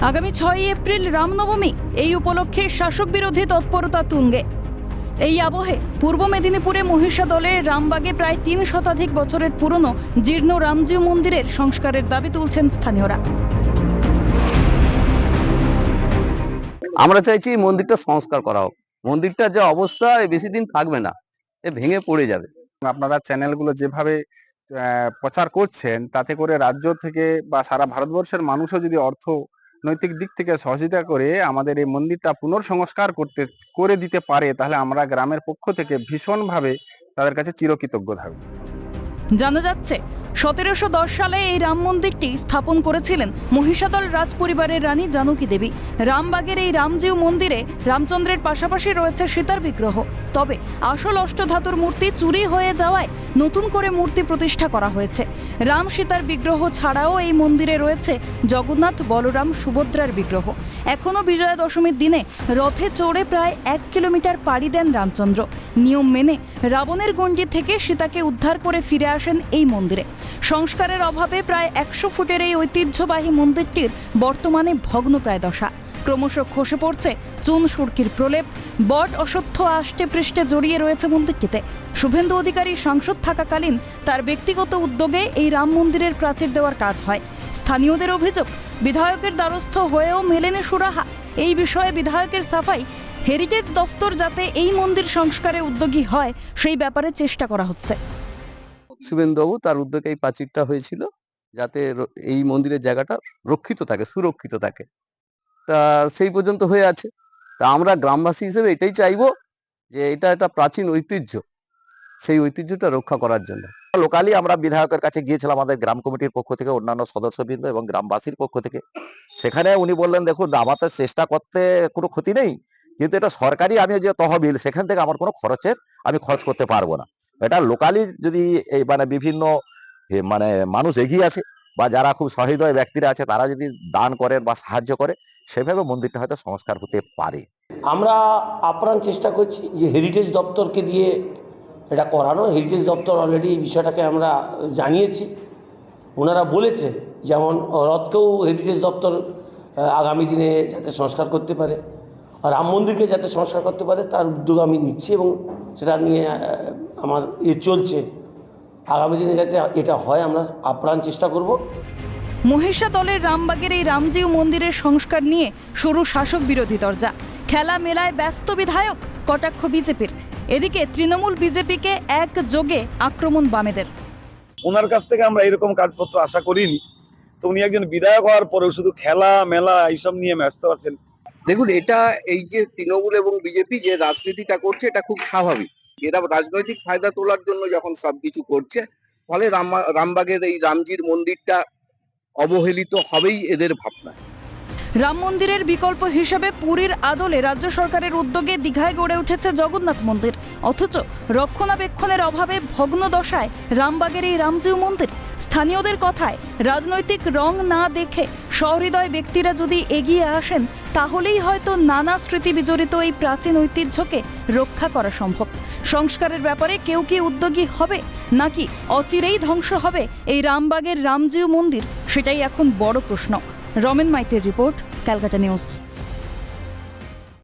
আগামী 6 এপ্রিল রামনবমী, এই উপলক্ষে শাসক বিরোধী তৎপরতা তুঙ্গে। এই আবহে পূর্ব মেদিনীপুরে মহিষাদলের রামবাগে প্রায় 3 শতাধিক বছরের পুরনো জীর্ণ রামজি মন্দিরের সংস্কারের দাবি তুলছেন স্থানীয়রা। আমরা চাইছি মন্দিরটা সংস্কার করা হোক। মন্দিরটা যে অবস্থা বেশি দিন থাকবে না, ভেঙে পড়ে যাবে। আপনারা চ্যানেলগুলো যেভাবে প্রচার করছেন, তাতে করে রাজ্য থেকে বা সারা ভারতবর্ষের মানুষও যদি অর্থনৈতিক দিক থেকে সহযোগিতা করে আমাদের এই মন্দিরটা পুনর্সংস্কার করে দিতে পারে, তাহলে আমরা গ্রামের পক্ষ থেকে ভীষণভাবে তাদের কাছে চিরকৃতজ্ঞ থাকব। জানা যাচ্ছে 1710 সালে এই রাম মন্দিরটি স্থাপন করেছিলেন মহিষাদল রাজ পরিবারের রানী জানকী দেবী। রামবাগের এই রামজিউ মন্দিরে রামচন্দ্রের পাশাপাশি রয়েছে সীতার বিগ্রহ। তবে আসল অষ্টধাতুর মূর্তি চুরি হয়ে যাওয়ায় নতুন করে মূর্তি প্রতিষ্ঠা করা হয়েছে। রাম সীতার বিগ্রহ ছাড়াও এই মন্দিরে রয়েছে জগন্নাথ, বলরাম, সুভদ্রার বিগ্রহ। এখনও বিজয়া দশমীর দিনে রথে চড়ে প্রায় 1 কিলোমিটার পাড়ি দেন রামচন্দ্র। নিয়ম মেনে রাবণের গণ্ডি থেকে সীতাকে উদ্ধার করে ফিরে আসেন এই মন্দিরে। সংস্কারের অভাবে প্রায় 100 ফুটের এই ঐতিহ্যবাহী মন্দিরটির বর্তমানে ভগ্নপ্রায় দশা। ক্রমশ খসে পড়ছে চুন সুরকির প্রলেপ। বট অশ্বত্থ আষ্টে পৃষ্ঠে জড়িয়ে রয়েছে মন্দিরটিতে। শুভেন্দু অধিকারী সাংসদ থাকাকালীন তার ব্যক্তিগত উদ্যোগে এই রাম মন্দিরের প্রাচীর দেওয়ার কাজ হয়। স্থানীয়দের অভিযোগ, বিধায়কের দ্বারস্থ হয়েও মেলেনি সুরাহা। এই বিষয়ে বিধায়কের সাফাই, হেরিটেজ দফতর যাতে এই মন্দির সংস্কারে উদ্যোগী হয় সেই ব্যাপারে চেষ্টা করা হচ্ছে। শুভেন্দুবাবু তার উদ্যোগে এই প্রাচীরটা হয়েছিল, যাতে এই মন্দিরের জায়গাটা রক্ষিত থাকে, সুরক্ষিত থাকে। তা সেই পর্যন্ত হয়ে আছে। তা আমরা গ্রামবাসী হিসেবে এটাই চাইবো যে এটা একটা প্রাচীন ঐতিহ্য, সেই ঐতিহ্যটা রক্ষা করার জন্য। লোকালি আমরা বিধায়কের কাছে গিয়েছিলাম, আমাদের গ্রাম কমিটির পক্ষ থেকে, অন্যান্য সদস্যবৃন্দ এবং গ্রামবাসীর পক্ষ থেকে। সেখানে উনি বললেন, দেখুন আমাদের চেষ্টা করতে কোনো ক্ষতি নেই, কিন্তু এটা সরকারি আমি যে তহবিল, সেখান থেকে আমার কোনো আমি খরচ করতে পারবো না। এটা লোকালি যদি এই বিভিন্ন মানুষ এগিয়ে আসে বা যারা খুব সহৃদয় ব্যক্তিরা আছে, তারা যদি দান করেন বা সাহায্য করে, সেভাবে মন্দিরটা হয়তো সংস্কার হতে পারে। আমরা আপ্রাণ চেষ্টা করছি যে হেরিটেজ দপ্তরকে দিয়ে এটা করানো। হেরিটেজ দপ্তর অলরেডি এই বিষয়টাকে আমরা জানিয়েছি। ওনারা বলেছে যেমন রথকেও হেরিটেজ দপ্তর আগামী দিনে যাতে সংস্কার করতে পারে, আর রাম মন্দিরকে যাতে সংস্কার করতে পারে তার উদ্যোগ আমি নিচ্ছি এবং সেটা নিয়ে আমার চলছে। আগামী দিনে যাতে এটা হয় আমরা আপ্রাণ চেষ্টা করব। মহিষাদলের রামবাগের এই রামজিউ মন্দিরের সংস্কার নিয়ে শুরু শাসক বিরোধী দরজা। খেলা মেলায় ব্যস্ত বিধায়ক, কটাক্ষ বিজেপির। এদিকে তৃণমূল বিজেপিকে একযোগে আক্রমণ বামেদের। ওনার কাছ থেকে আমরা এরকম কাজপত্র আশা করিনি। তো উনি একজন বিধায়ক হওয়ার পরেও শুধু খেলা মেলা এইসব নিয়ে ব্যস্ত আছেন। দেখুন, এটা এই যে তৃণমূল এবং বিজেপি যে রাজনীতিটা করছে, এটা খুব স্বাভাবিক। এরা রাজনৈতিক ফায়দা তোলার জন্য যখন সবকিছু করছে, ফলে রামবাগের এই রামজির মন্দিরটা অবহেলিত হবেই এদের ভাবনা। রাম মন্দিরের বিকল্প হিসেবে পুরীর আদলে রাজ্য সরকারের উদ্যোগে দীঘায় গড়ে উঠেছে জগন্নাথ মন্দির। অথচ রক্ষণাবেক্ষণের অভাবে ভগ্ন দশায় রামবাগের এই রামজিউ মন্দির। স্থানীয়দের কথায়, রাজনৈতিক রং না দেখে সহৃদয় ব্যক্তিরা যদি এগিয়ে আসেন, তাহলেই হয়তো নানা স্মৃতি বিজড়িত এই প্রাচীন ঐতিহ্যকে রক্ষা করা সম্ভব। সংস্কারের ব্যাপারে কেউ কি উদ্যোগী হবে, নাকি অচিরেই ধ্বংস হবে এই রামবাগের রামজিউ মন্দির, সেটাই এখন বড় প্রশ্ন। রমেন মাইতির রিপোর্ট, ক্যালকাটা নিউজ।